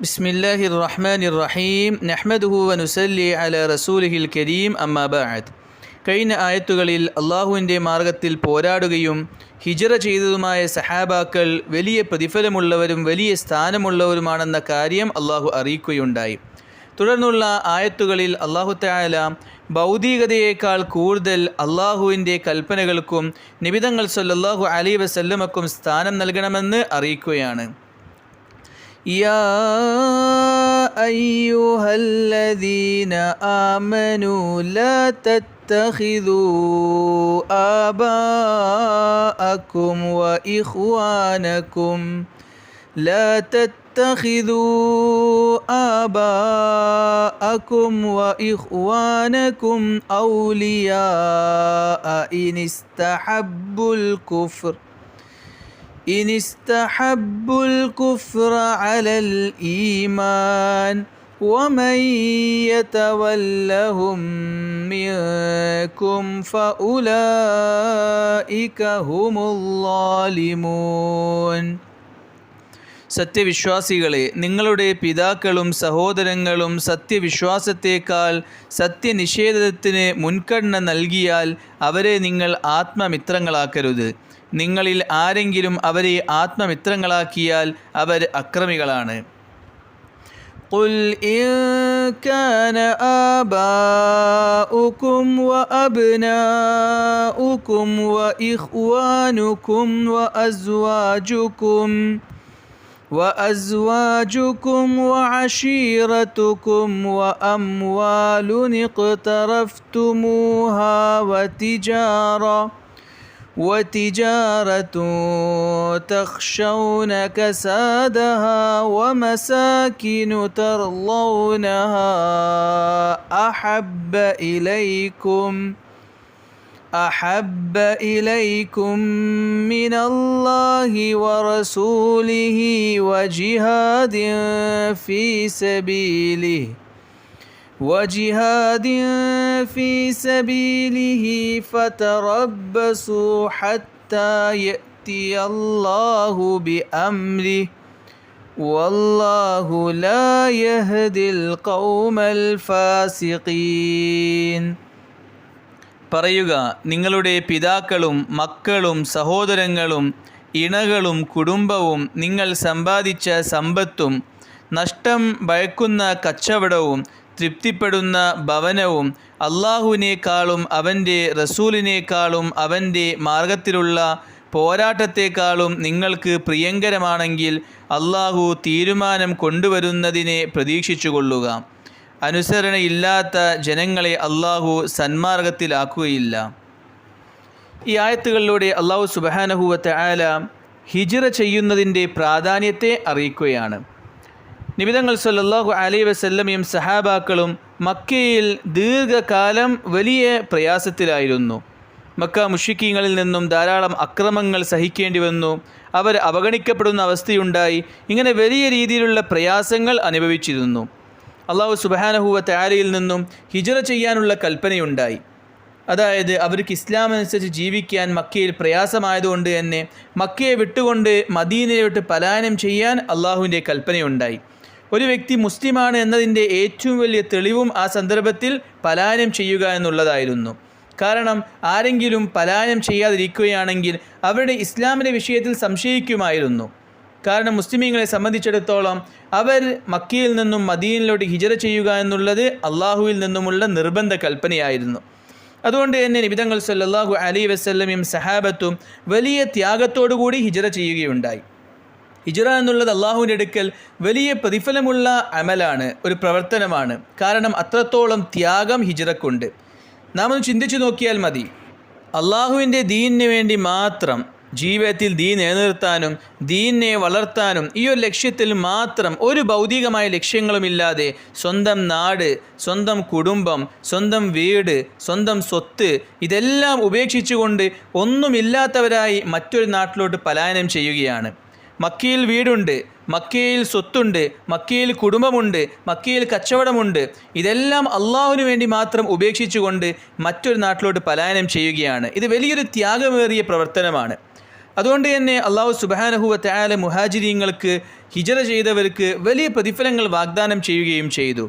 ബിസ്മില്ലാഹിർ റഹ്മാനിർ റഹീം നഹ്മദുഹു വനുസല്ലി അലാ റസൂലിഹിൽ കരീം അമ്മാ ബഅദ്. കഴിഞ്ഞ ആയത്തുകളിൽ അള്ളാഹുവിൻ്റെ മാർഗത്തിൽ പോരാടുകയും ഹിജ്റ ചെയ്തതുമായ സഹാബാക്കൾ വലിയ പ്രതിഫലമുള്ളവരും വലിയ സ്ഥാനമുള്ളവരുമാണെന്ന കാര്യം അള്ളാഹു അറിയിക്കുകയുണ്ടായി. തുടർന്നുള്ള ആയത്തുകളിൽ അള്ളാഹു തആല ഭൗതികതയേക്കാൾ കൂടുതൽ അള്ളാഹുവിൻ്റെ കൽപ്പനകൾക്കും നബി തങ്ങൾ സല്ലല്ലാഹു അലൈഹി വസല്ലമക്കും സ്ഥാനം നൽകണമെന്ന് അറിയിക്കുകയാണ്. യാ അയ്യുഹല്ലദീന ആമനൂ ലാ തത്തഖിദൂ ആബാഅക്കും വഇഖ്വാനക്കും لا تتخذوا آباءكم وإخوانكم أولياء إن استحبوا الكفر على الإيمان ومن يتولهم منكم فأولئك هم الظالمون. സത്യവിശ്വാസികളെ, നിങ്ങളുടെ പിതാക്കളും സഹോദരങ്ങളും സത്യവിശ്വാസത്തേക്കാൾ സത്യനിഷേധത്തിന് മുൻഗണന നൽകിയാൽ അവരെ നിങ്ങൾ ആത്മമിത്രങ്ങളാക്കരുത്. നിങ്ങളിൽ ആരെങ്കിലും അവരെ ആത്മമിത്രങ്ങളാക്കിയാൽ അവർ അക്രമികളാണ്. قل إن كان آباؤكم وأبناؤكم وإخوانكم وأزواجكم وعشيرتكم وأموال اقترفتموها وتجارة تخشون كسادها ومساكن ترضونها أحب إليكم من الله ورسوله وجهاد في سبيله فتربصوا حتى يأتي الله بأمره والله لا يهدي القوم الفاسقين. പറയുക, നിങ്ങളുടെ പിതാക്കളും മക്കളും സഹോദരങ്ങളും ഇണകളും കുടുംബവും നിങ്ങൾ സമ്പാദിച്ച സമ്പത്തും നഷ്ടം ഭയക്കുന്ന കച്ചവടവും തൃപ്തിപ്പെടുന്ന ഭവനവും അള്ളാഹുവിനേക്കാളും അവൻ്റെ റസൂലിനേക്കാളും അവൻ്റെ മാർഗത്തിലുള്ള പോരാട്ടത്തെക്കാളും നിങ്ങൾക്ക് പ്രിയങ്കരമാണെങ്കിൽ അള്ളാഹു തീരുമാനം കൊണ്ടുവരുന്നതിനെ പ്രതീക്ഷിച്ചുകൊള്ളുക. അനുസരണയില്ലാത്ത ജനങ്ങളെ അള്ളാഹു സന്മാർഗത്തിലാക്കുകയില്ല. ഈ ആയത്തുകളിലൂടെ അള്ളാഹു സുബ്ഹാനഹു വ തആല ഹിജ്റ ചെയ്യുന്നതിൻ്റെ പ്രാധാന്യത്തെ അറിയിക്കുകയാണ്. നബി തങ്ങൾ സല്ലല്ലാഹു അലൈഹി വസല്ലമയും സഹാബാക്കളും മക്കയിൽ ദീർഘകാലം വലിയ പ്രയാസത്തിലായിരുന്നു. മക്ക മുശ്രിക്കീങ്ങളിൽ നിന്നും ധാരാളം അക്രമങ്ങൾ സഹിക്കേണ്ടി വന്നു. അവർ അവഗണിക്കപ്പെടുന്ന അവസ്ഥയുണ്ടായി. ഇങ്ങനെ വലിയ രീതിയിലുള്ള പ്രയാസങ്ങൾ അനുഭവിച്ചിരുന്നു. അള്ളാഹു സുബ്ഹാനഹു വ തആലയിൽ നിന്നും ഹിജ്റ ചെയ്യാനുള്ള കൽപ്പനയുണ്ടായി. അതായത് അവർക്ക് ഇസ്ലാം അനുസരിച്ച് ജീവിക്കാൻ മക്കയിൽ പ്രയാസമായതുകൊണ്ട് തന്നെ മക്കയെ വിട്ടുകൊണ്ട് മദീനയെ വിട്ട് പലായനം ചെയ്യാൻ അള്ളാഹുവിൻ്റെ കൽപ്പനയുണ്ടായി. ഒരു വ്യക്തി മുസ്ലിമാണ് എന്നതിൻ്റെ ഏറ്റവും വലിയ തെളിവും ആ സന്ദർഭത്തിൽ പലായനം ചെയ്യുക എന്നുള്ളതായിരുന്നു. കാരണം ആരെങ്കിലും പലായനം ചെയ്യാതിരിക്കുകയാണെങ്കിൽ അവരുടെ ഇസ്ലാമിൻ്റെ വിഷയത്തിൽ സംശയിക്കുമായിരുന്നു. കാരണം മുസ്ലിമീങ്ങളെ സംബന്ധിച്ചിടത്തോളം അവർ മക്കയിൽ നിന്നും മദീനയിലോട്ട് ഹിജ്റ ചെയ്യുക എന്നുള്ളത് അള്ളാഹുവിൽ നിന്നുമുള്ള നിർബന്ധ കൽപ്പനയായിരുന്നു. അതുകൊണ്ട് തന്നെ നബി തങ്ങൾ സല്ലല്ലാഹു അലൈഹി വസല്ലമയും സഹാബത്തും വലിയ ത്യാഗത്തോടുകൂടി ഹിജ്റ ചെയ്യുകയുണ്ടായി. ഹിജ്റ എന്നുള്ളത് അള്ളാഹുവിൻ്റെ അടുക്കൽ വലിയ പ്രതിഫലമുള്ള അമലാണ്, ഒരു പ്രവർത്തനമാണ്. കാരണം അത്രത്തോളം ത്യാഗം ഹിജ്റക്കുണ്ട്. നാം ഒന്ന് ചിന്തിച്ചു നോക്കിയാൽ മതി. അള്ളാഹുവിൻ്റെ ദീനിന് വേണ്ടി മാത്രം ജീവിതത്തിൽ ദീൻ നിലനിർത്താനും ദീനിനെ വളർത്താനും ഈ ഒരു ലക്ഷ്യത്തിൽ മാത്രം ഒരു ഭൗതികമായ ലക്ഷ്യങ്ങളുമില്ലാതെ സ്വന്തം നാട്, സ്വന്തം കുടുംബം, സ്വന്തം വീട്, സ്വന്തം സ്വത്ത് ഇതെല്ലാം ഉപേക്ഷിച്ചുകൊണ്ട് ഒന്നുമില്ലാത്തവരായി മറ്റൊരു നാട്ടിലോട്ട് പലായനം ചെയ്യുകയാണ്. മക്കയിൽ വീടുണ്ട്, മക്കയിൽ സ്വത്തുണ്ട്, മക്കയിൽ കുടുംബമുണ്ട്, മക്കയിൽ കച്ചവടമുണ്ട്. ഇതെല്ലാം അള്ളാഹുവിന് വേണ്ടി മാത്രം ഉപേക്ഷിച്ചുകൊണ്ട് മറ്റൊരു നാട്ടിലോട്ട് പലായനം ചെയ്യുകയാണ്. ഇത് വലിയൊരു ത്യാഗമേറിയ പ്രവർത്തനമാണ്. അതുകൊണ്ട് തന്നെ അള്ളാഹു സുബ്ഹാനഹു വ തആല മുഹാജിരീങ്ങൾക്ക് ഹിജറ ചെയ്തവർക്ക് വലിയ പ്രതിഫലങ്ങൾ വാഗ്ദാനം ചെയ്യുകയും ചെയ്തു.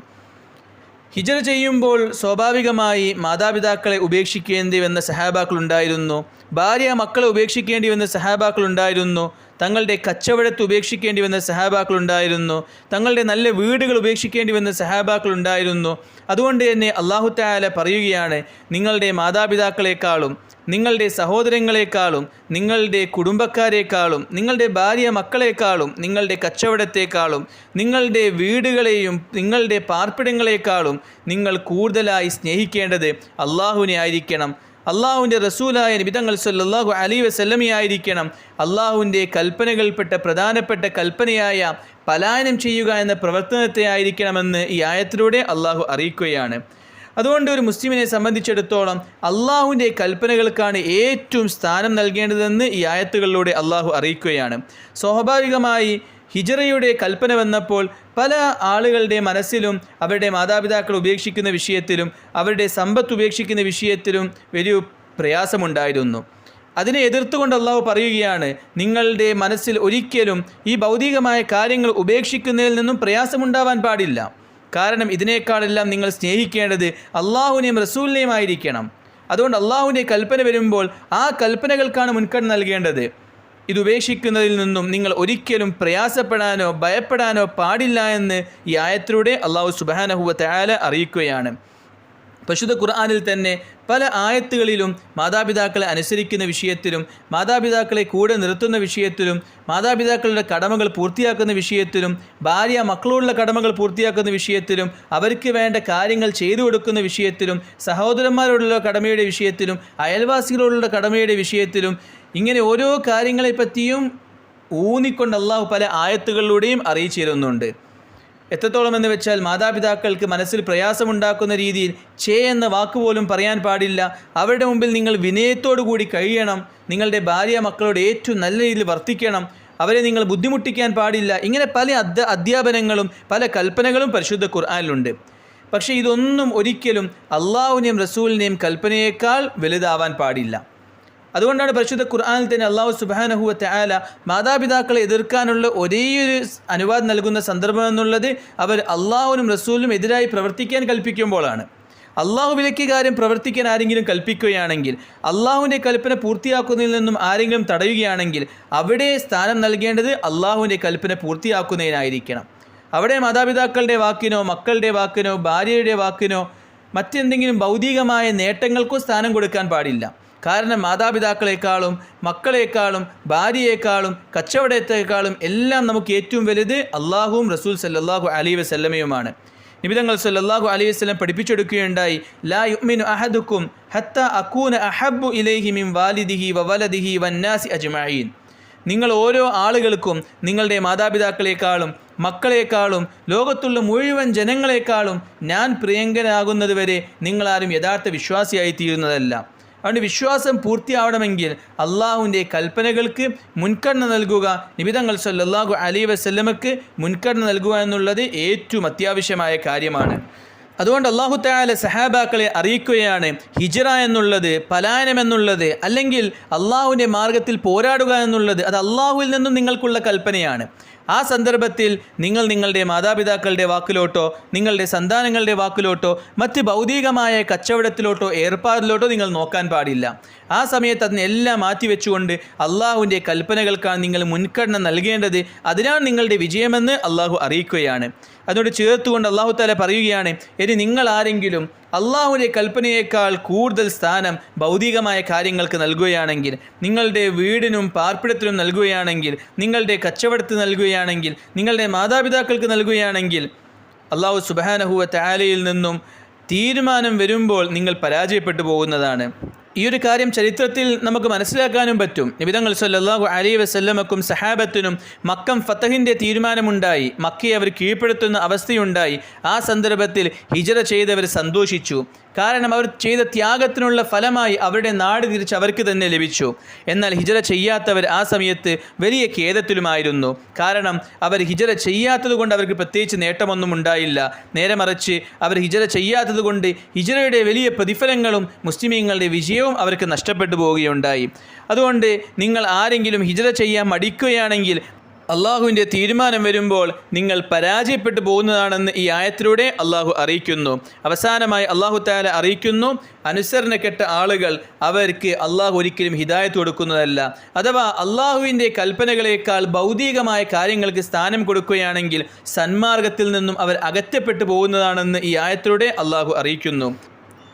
ഹിജറ ചെയ്യുമ്പോൾ സ്വാഭാവികമായി മാതാപിതാക്കളെ ഉപേക്ഷിക്കേണ്ടി വന്ന സഹാബാക്കളുണ്ടായിരുന്നു, ഭാര്യ മക്കളെ ഉപേക്ഷിക്കേണ്ടി വന്ന സഹാബാക്കളുണ്ടായിരുന്നു, തങ്ങളുടെ കച്ചവടത്തെ ഉപേക്ഷിക്കേണ്ടി വന്ന സഹാബാക്കളുണ്ടായിരുന്നു, തങ്ങളുടെ നല്ല വീടുകൾ ഉപേക്ഷിക്കേണ്ടി വന്ന സഹാബാക്കളുണ്ടായിരുന്നു. അതുകൊണ്ട് തന്നെ അല്ലാഹു തആല പറയുകയാണ്, നിങ്ങളുടെ മാതാപിതാക്കളെക്കാളും നിങ്ങളുടെ സഹോദരങ്ങളെക്കാളും നിങ്ങളുടെ കുടുംബക്കാരെക്കാളും നിങ്ങളുടെ ഭാര്യ മക്കളെക്കാളും നിങ്ങളുടെ കച്ചവടത്തെക്കാളും നിങ്ങളുടെ വീടുകളെയും നിങ്ങളുടെ പാർപ്പിടങ്ങളെക്കാളും നിങ്ങൾ കൂടുതലായി സ്നേഹിക്കേണ്ടത് അള്ളാഹുവിനെ ആയിരിക്കണം, അള്ളാഹുവിൻ്റെ റസൂലായ നബി തങ്ങൾ സല്ലല്ലാഹു അലൈഹി വസല്ലമയായിരിക്കണം. അള്ളാഹുവിൻ്റെ കൽപ്പനകൾപ്പെട്ട പ്രധാനപ്പെട്ട കൽപ്പനയായ പലായനം ചെയ്യുക എന്ന പ്രവർത്തനത്തെ ആയിരിക്കണമെന്ന് ഈ ആയത്തിലൂടെ അള്ളാഹു അറിയിക്കുകയാണ്. അതുകൊണ്ട് ഒരു മുസ്ലിമിനെ സംബന്ധിച്ചിടത്തോളം അള്ളാഹുവിൻ്റെ കൽപ്പനകൾക്കാണ് ഏറ്റവും സ്ഥാനം നൽകേണ്ടതെന്ന് ഈ ആയത്തുകളിലൂടെ അള്ളാഹു അറിയിക്കുകയാണ്. സ്വാഭാവികമായി ഹിജറയുടെ കൽപ്പന വന്നപ്പോൾ പല ആളുകളുടെ മനസ്സിലും അവരുടെ മാതാപിതാക്കൾ ഉപേക്ഷിക്കുന്ന വിഷയത്തിലും അവരുടെ സമ്പത്ത് ഉപേക്ഷിക്കുന്ന വിഷയത്തിലും വലിയ പ്രയാസമുണ്ടായിരുന്നു. അതിനെ എതിർത്തുകൊണ്ട് അള്ളാഹു പറയുകയാണ്, നിങ്ങളുടെ മനസ്സിൽ ഒരിക്കലും ഈ ഭൗതികമായ കാര്യങ്ങൾ ഉപേക്ഷിക്കുന്നതിൽ നിന്നും പ്രയാസമുണ്ടാവാൻ പാടില്ല. കാരണം ഇതിനേക്കാളെല്ലാം നിങ്ങൾ സ്നേഹിക്കേണ്ടത് അള്ളാഹുവിനെയും റസൂലിനെയും ആയിരിക്കണം. അതുകൊണ്ട് അള്ളാഹുവിൻ്റെ കൽപ്പന വരുമ്പോൾ ആ കൽപ്പനകൾക്കാണ് മുൻഗണന നൽകേണ്ടത്. ഇത് ഉപേക്ഷിക്കുന്നതിൽ നിന്നും നിങ്ങൾ ഒരിക്കലും പ്രയാസപ്പെടാനോ ഭയപ്പെടാനോ പാടില്ല എന്ന് ഈ ആയത്തിലൂടെ അള്ളാഹു സുബ്ഹാനഹു വ തആല അറിയിക്കുകയാണ്. പരിശുദ്ധ ഖുർആനിൽ തന്നെ പല ആയത്തുകളിലും മാതാപിതാക്കളെ അനുസരിക്കുന്ന വിഷയത്തിലും മാതാപിതാക്കളെ കൂടെ നിർത്തുന്ന വിഷയത്തിലും മാതാപിതാക്കളുടെ കടമകൾ പൂർത്തിയാക്കുന്ന വിഷയത്തിലും ഭാര്യ മക്കളോടുള്ള കടമകൾ പൂർത്തിയാക്കുന്ന വിഷയത്തിലും അവർക്ക് വേണ്ട കാര്യങ്ങൾ ചെയ്തു കൊടുക്കുന്ന വിഷയത്തിലും സഹോദരന്മാരോടുള്ള കടമയുടെ വിഷയത്തിലും അയൽവാസികളോടുള്ള കടമയുടെ വിഷയത്തിലും ഇങ്ങനെ ഓരോ കാര്യങ്ങളെപ്പറ്റിയും ഊന്നിക്കൊണ്ട് അള്ളാഹു പല ആയത്തുകളിലൂടെയും അറിയിച്ചിരുന്നുണ്ട്. എത്രത്തോളം എന്ന് വെച്ചാൽ മാതാപിതാക്കൾക്ക് മനസ്സിൽ പ്രയാസമുണ്ടാക്കുന്ന രീതിയിൽ എന്ന വാക്കുപോലും പറയാൻ പാടില്ല. അവരുടെ മുമ്പിൽ നിങ്ങൾ വിനയത്തോടു കൂടി കഴിയണം. നിങ്ങളുടെ ഭാര്യ മക്കളോട് ഏറ്റവും നല്ല രീതിയിൽ വർത്തിക്കണം. അവരെ നിങ്ങൾ ബുദ്ധിമുട്ടിക്കാൻ പാടില്ല. ഇങ്ങനെ പല അധ്യാപനങ്ങളും പല കൽപ്പനകളും പരിശുദ്ധ ഖുർആനിലുണ്ട്. പക്ഷേ ഇതൊന്നും ഒരിക്കലും അള്ളാഹുവിനെയും റസൂലിനെയും കൽപ്പനയേക്കാൾ വലുതാവാൻ പാടില്ല. അതുകൊണ്ടാണ് പരിശുദ്ധ ഖുർആനിൽ തന്നെ അല്ലാഹു സുബ്ഹാനഹു വ തആല മാതാപിതാക്കളെ എതിർക്കാനുള്ള ഒരേയൊരു അനുവാദം നൽകുന്ന സന്ദർഭം എന്നുള്ളത് അവർ അള്ളാഹുവിനും റസൂലിനും എതിരായി പ്രവർത്തിക്കാൻ കൽപ്പിക്കുമ്പോഴാണ്. അള്ളാഹു വിലക്കിയ കാര്യം പ്രവർത്തിക്കാൻ ആരെങ്കിലും കൽപ്പിക്കുകയാണെങ്കിൽ, അള്ളാഹുവിൻ്റെ കൽപ്പന പൂർത്തിയാക്കുന്നതിൽ നിന്നും ആരെങ്കിലും തടയുകയാണെങ്കിൽ അവിടെ സ്ഥാനം നൽകേണ്ടത് അള്ളാഹുവിൻ്റെ കൽപ്പന പൂർത്തിയാക്കുന്നതിനായിരിക്കണം. അവിടെ മാതാപിതാക്കളുടെ വാക്കിനോ മക്കളുടെ വാക്കിനോ ഭാര്യയുടെ വാക്കിനോ മറ്റെന്തെങ്കിലും ഭൗതികമായ നേട്ടങ്ങൾക്കോ സ്ഥാനം കൊടുക്കാൻ പാടില്ല. കാരണം മാതാപിതാക്കളെക്കാളും മക്കളെക്കാളും ഭാര്യയെക്കാളും കച്ചവടത്തെക്കാളും എല്ലാം നമുക്ക് ഏറ്റവും വലുത് അള്ളാഹുവും റസൂൽ സല്ലല്ലാഹു അലൈഹി വസല്ലമയുമാണ്. നബി തങ്ങൾ സല്ലല്ലാഹു അലൈഹി വസല്ലം പഠിപ്പിച്ചെടുക്കുകയുണ്ടായി, ലാ യുഅ്മിനു അഹദുക്കും ഹത്താ അകൂന അഹബ്ബു ഇലൈഹി മിൻ വാലിദിഹി വ വലദിഹി വന്നാസി അജ്മഈൻ. നിങ്ങൾ ഓരോ ആളുകൾക്കും നിങ്ങളുടെ മാതാപിതാക്കളെക്കാളും മക്കളെക്കാളും ലോകത്തുള്ള മുഴുവൻ ജനങ്ങളെക്കാളും ഞാൻ പ്രിയങ്കരാകുന്നത് വരെ നിങ്ങളാരും യഥാർത്ഥ വിശ്വാസിയായി തീരുന്നതല്ല. അതുകൊണ്ട് വിശ്വാസം പൂർത്തിയാവണമെങ്കിൽ അള്ളാഹുവിൻ്റെ കൽപ്പനകൾക്ക് മുൻഗണന നൽകുക, നബി തങ്ങൾ സല്ലല്ലാഹു അലൈഹി വസല്ലമക്ക് മുൻഗണന നൽകുക എന്നുള്ളത് ഏറ്റവും അത്യാവശ്യമായ കാര്യമാണ്. അതുകൊണ്ട് അല്ലാഹു തആല സഹാബാക്കളെ അറിയിക്കുകയാണ്, ഹിജ്റ എന്നുള്ളത്, പലായനം എന്നുള്ളത്, അല്ലെങ്കിൽ അള്ളാഹുവിൻ്റെ മാർഗത്തിൽ പോരാടുക എന്നുള്ളത് അത് അള്ളാഹുവിൽ നിന്നും നിങ്ങൾക്കുള്ള കൽപ്പനയാണ്. ആ സന്ദർഭത്തിൽ നിങ്ങൾ നിങ്ങളുടെ മാതാപിതാക്കളുടെ വാക്കിലോട്ടോ നിങ്ങളുടെ സന്താനങ്ങളുടെ വാക്കിലോട്ടോ മറ്റ് ഭൗതികമായ കച്ചവടത്തിലോട്ടോ ഏർപ്പാടിലോട്ടോ നിങ്ങൾ നോക്കാൻ പാടില്ല. ആ സമയത്ത് അതിനെല്ലാം മാറ്റിവെച്ചുകൊണ്ട് അള്ളാഹുവിൻ്റെ കൽപ്പനകൾക്കാണ് നിങ്ങൾ മുൻഗണന നൽകേണ്ടത്. അതിനാണ് നിങ്ങളുടെ വിജയമെന്ന് അള്ളാഹു അറിയിക്കുകയാണ്. അതിനോട് ചേർത്തുകൊണ്ട് അള്ളാഹു തആല പറയുകയാണ്, ഇനി നിങ്ങൾ ആരെങ്കിലും അള്ളാഹുവിൻ്റെ കൽപ്പനയേക്കാൾ കൂടുതൽ സ്ഥാനം ഭൗതികമായ കാര്യങ്ങൾക്ക് നൽകുകയാണെങ്കിൽ, നിങ്ങളുടെ വീടിനും പാർപ്പിടത്തിനും നൽകുകയാണെങ്കിൽ, നിങ്ങളുടെ കച്ചവടത്തിന് നൽകുകയാണെങ്കിൽ, നിങ്ങളുടെ മാതാപിതാക്കൾക്ക് നൽകുകയാണെങ്കിൽ, അള്ളാഹു സുബ്ഹാനഹു വ തആലയിൽ നിന്നും തീരുമാനം വരുമ്പോൾ നിങ്ങൾ പരാജയപ്പെട്ടു പോകുന്നതാണ്. ഈ ഒരു കാര്യം ചരിത്രത്തിൽ നമുക്ക് മനസ്സിലാക്കാനും പറ്റും. നബി തങ്ങൾ സല്ലല്ലാഹു അലൈഹി വസല്ലമക്കും സഹാബത്തിനും മക്കം ഫതഹിൻ്റെ തീരുമാനമുണ്ടായി. മക്കയെ അവർ കീഴ്പ്പെടുത്തുന്ന അവസ്ഥയുണ്ടായി. ആ സന്ദർഭത്തിൽ ഹിജ്റ ചെയ്തവർ സന്തോഷിച്ചു. കാരണം അവർ ചെയ്ത ത്യാഗത്തിനുള്ള ഫലമായി അവരുടെ നാട് തിരിച്ച് അവർക്ക് തന്നെ ലഭിച്ചു. എന്നാൽ ഹിജറ ചെയ്യാത്തവർ ആ സമയത്ത് വലിയ ഖേദത്തിലുമായിരുന്നു. കാരണം അവർ ഹിജറ ചെയ്യാത്തത് കൊണ്ട് അവർക്ക് പ്രത്യേകിച്ച് നേട്ടമൊന്നും ഉണ്ടായില്ല. നേരെ മറിച്ച് അവർ ഹിജറ ചെയ്യാത്തത് കൊണ്ട് ഹിജറയുടെ വലിയ പ്രതിഫലങ്ങളും മുസ്ലിമീങ്ങളുടെ വിജയവും അവർക്ക് നഷ്ടപ്പെട്ടു പോവുകയുണ്ടായി. അതുകൊണ്ട് നിങ്ങൾ ആരെങ്കിലും ഹിജറ ചെയ്യാൻ മടിക്കുകയാണെങ്കിൽ അള്ളാഹുവിൻ്റെ തീരുമാനം വരുമ്പോൾ നിങ്ങൾ പരാജയപ്പെട്ടു പോകുന്നതാണെന്ന് ഈ ആയത്തിലൂടെ അള്ളാഹു അറിയിക്കുന്നു. അവസാനമായി അള്ളാഹു തആല അറിയിക്കുന്നു, അനുസരണക്കെട്ട ആളുകൾ അവർക്ക് അള്ളാഹു ഒരിക്കലും ഹിദായത്ത് കൊടുക്കുന്നതല്ല. അഥവാ അള്ളാഹുവിൻ്റെ കൽപ്പനകളേക്കാൾ ഭൗതികമായ കാര്യങ്ങൾക്ക് സ്ഥാനം കൊടുക്കുകയാണെങ്കിൽ സന്മാർഗത്തിൽ നിന്നും അവർ അകറ്റപ്പെട്ടു പോകുന്നതാണെന്ന് ഈ ആയത്തിലൂടെ അള്ളാഹു അറിയിക്കുന്നു.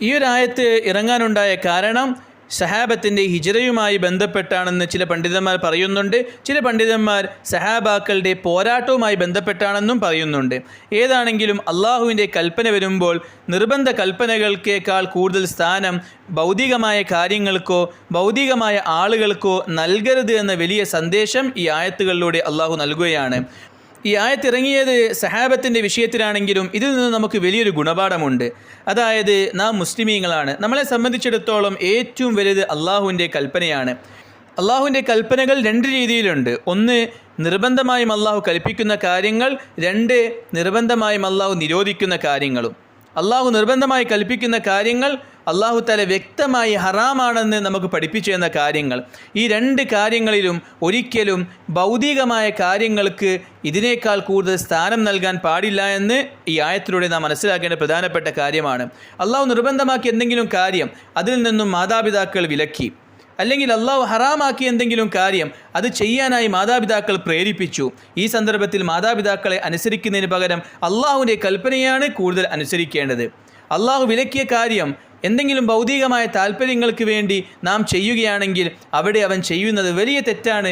ഈ ഒരു ആയത്ത് ഇറങ്ങാനുണ്ടായ കാരണം സഹാബത്തിൻ്റെ ഹിജറയുമായി ബന്ധപ്പെട്ടാണെന്ന് ചില പണ്ഡിതന്മാർ പറയുന്നുണ്ട്. ചില പണ്ഡിതന്മാർ സഹാബാക്കളുടെ പോരാട്ടവുമായി ബന്ധപ്പെട്ടാണെന്നും പറയുന്നുണ്ട്. ഏതാണെങ്കിലും അള്ളാഹുവിൻ്റെ കൽപ്പന വരുമ്പോൾ നിർബന്ധ കൽപ്പനകൾക്കേക്കാൾ കൂടുതൽ സ്ഥാനം ഭൗതികമായ കാര്യങ്ങൾക്കോ ഭൗതികമായ ആളുകൾക്കോ നൽകരുത് എന്ന വലിയ സന്ദേശം ഈ ആയത്തുകളിലൂടെ അള്ളാഹു നൽകുകയാണ്. ഈ ആയത്തിറങ്ങിയത് സഹാബത്തിൻ്റെ വിഷയത്തിലാണെങ്കിലും ഇതിൽ നിന്ന് നമുക്ക് വലിയൊരു ഗുണപാഠമുണ്ട്. അതായത് നാം മുസ്ലിമീങ്ങളാണ്. നമ്മളെ സംബന്ധിച്ചിടത്തോളം ഏറ്റവും വലുത് അള്ളാഹുവിൻ്റെ കൽപ്പനയാണ്. അള്ളാഹുവിൻ്റെ കൽപ്പനകൾ രണ്ട് രീതിയിലുണ്ട്. ഒന്ന്, നിർബന്ധമായും അള്ളാഹു കൽപ്പിക്കുന്ന കാര്യങ്ങൾ. രണ്ട്, നിർബന്ധമായും അള്ളാഹു നിരോധിക്കുന്ന കാര്യങ്ങളും. അള്ളാഹു നിർബന്ധമായി കൽപ്പിക്കുന്ന കാര്യങ്ങൾ അള്ളാഹു തആല വ്യക്തമായി ഹറാമാണെന്ന് നമുക്ക് പഠിപ്പിച്ചു തന്ന കാര്യങ്ങൾ. ഈ രണ്ട് കാര്യങ്ങളിലും ഒരിക്കലും ഭൗതികമായ കാര്യങ്ങൾക്ക് ഇതിനേക്കാൾ കൂടുതൽ സ്ഥാനം നൽകാൻ പാടില്ല എന്ന് ഈ ആയത്തിലൂടെ നാം മനസ്സിലാക്കേണ്ട പ്രധാനപ്പെട്ട കാര്യമാണ്. അള്ളാഹു നിർബന്ധമാക്കിയ എന്തെങ്കിലും കാര്യം അതിൽ നിന്നും മാതാപിതാക്കൾ വിലക്കി, അല്ലെങ്കിൽ അള്ളാഹു ഹറാമാക്കിയ എന്തെങ്കിലും കാര്യം അത് ചെയ്യാനായി മാതാപിതാക്കൾ പ്രേരിപ്പിച്ചു. ഈ സന്ദർഭത്തിൽ മാതാപിതാക്കളെ അനുസരിക്കുന്നതിന് പകരം അള്ളാഹുവിൻ്റെ കൽപ്പനയാണ് കൂടുതൽ അനുസരിക്കേണ്ടത്. അള്ളാഹു വിലക്കിയ കാര്യം എന്തെങ്കിലും ഭൗതികമായ താല്പര്യങ്ങൾക്ക് വേണ്ടി നാം ചെയ്യുകയാണെങ്കിൽ അവിടെ അവൻ ചെയ്യുന്നത് വലിയ തെറ്റാണ്.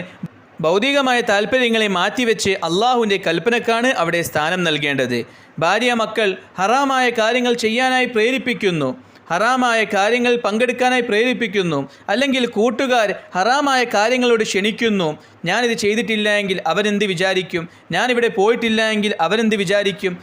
ഭൗതികമായ താല്പര്യങ്ങളെ മാറ്റിവെച്ച് അള്ളാഹുവിൻ്റെ കൽപ്പനക്കാണ് അവിടെ സ്ഥാനം നൽകേണ്ടത്. ഭാര്യ മക്കൾ ഹറാമായ കാര്യങ്ങൾ ചെയ്യാനായി പ്രേരിപ്പിക്കുന്നു, ഹറാമായ കാര്യങ്ങൾ പങ്കെടുക്കാനായി പ്രേരിപ്പിക്കുന്നു, അല്ലെങ്കിൽ കൂട്ടുകാർ ഹറാമായ കാര്യങ്ങളോട് ക്ഷണിക്കുന്നു. ഞാനിത് ചെയ്തിട്ടില്ല എങ്കിൽ അവരെന്ത് വിചാരിക്കും, ഞാനിവിടെ പോയിട്ടില്ല എങ്കിൽ അവരെന്ത് വിചാരിക്കും.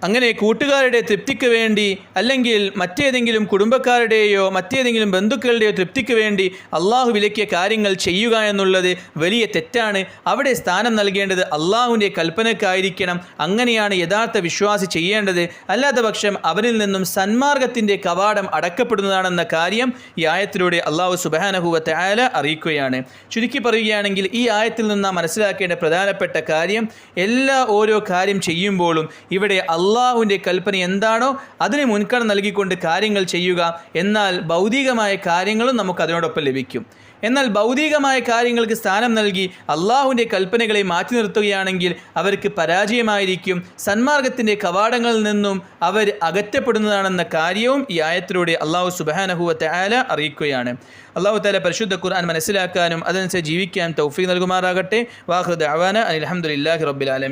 അങ്ങനെ കൂട്ടുകാരുടെ തൃപ്തിക്ക് വേണ്ടി അല്ലെങ്കിൽ മറ്റേതെങ്കിലും കുടുംബക്കാരുടെയോ മറ്റേതെങ്കിലും ബന്ധുക്കളുടെയോ തൃപ്തിക്ക് വേണ്ടി അള്ളാഹു വിലക്കിയ കാര്യങ്ങൾ ചെയ്യുക എന്നുള്ളത് വലിയ തെറ്റാണ്. അവിടെ സ്ഥാനം നൽകേണ്ടത് അള്ളാഹുവിൻ്റെ കൽപ്പനക്കായിരിക്കണം. അങ്ങനെയാണ് യഥാർത്ഥ വിശ്വാസി ചെയ്യേണ്ടത്. അല്ലാത്ത പക്ഷം അവരിൽ നിന്നും സന്മാർഗത്തിൻ്റെ കവാടം അടക്കപ്പെടുന്നതാണെന്ന കാര്യം ഈ ആയത്തിലൂടെ അള്ളാഹു സുബ്ഹാനഹു വ തആല അറിയിക്കുകയാണ്. ചുരുക്കി പറയുകയാണെങ്കിൽ ഈ ആയത്തിൽ നിന്ന് നാം മനസ്സിലാക്കേണ്ട പ്രധാനപ്പെട്ട കാര്യം, ഓരോ കാര്യം ചെയ്യുമ്പോഴും ഇവിടെ അള്ളാഹുവിൻ്റെ കൽപ്പന എന്താണോ അതിന് മുൻഗണന നൽകിക്കൊണ്ട് കാര്യങ്ങൾ ചെയ്യുക. എന്നാൽ ഭൗതികമായ കാര്യങ്ങളും നമുക്ക് അതിനോടൊപ്പം ലഭിക്കും. എന്നാൽ ഭൗതികമായ കാര്യങ്ങൾക്ക് സ്ഥാനം നൽകി അള്ളാഹുവിൻ്റെ കൽപ്പനകളെ മാറ്റി നിർത്തുകയാണെങ്കിൽ അവർക്ക് പരാജയമായിരിക്കും. സന്മാർഗത്തിൻ്റെ കവാടങ്ങളിൽ നിന്നും അവർ അകറ്റപ്പെടുന്നതാണെന്ന കാര്യവും ഈ ആയത്തിലൂടെ അള്ളാഹു സുബ്ഹാനഹു വ തആല അറിയിക്കുകയാണ്. അള്ളാഹു തആല പരിശുദ്ധ ഖുർആൻ മനസ്സിലാക്കാനും അതനുസരിച്ച് ജീവിക്കാൻ തൗഫീഖ് നൽകുമാറാകട്ടെ. വാഖിറു ദഅവാന അൽഹംദുലില്ലാഹി റബ്ബിൽ ആലമീൻ.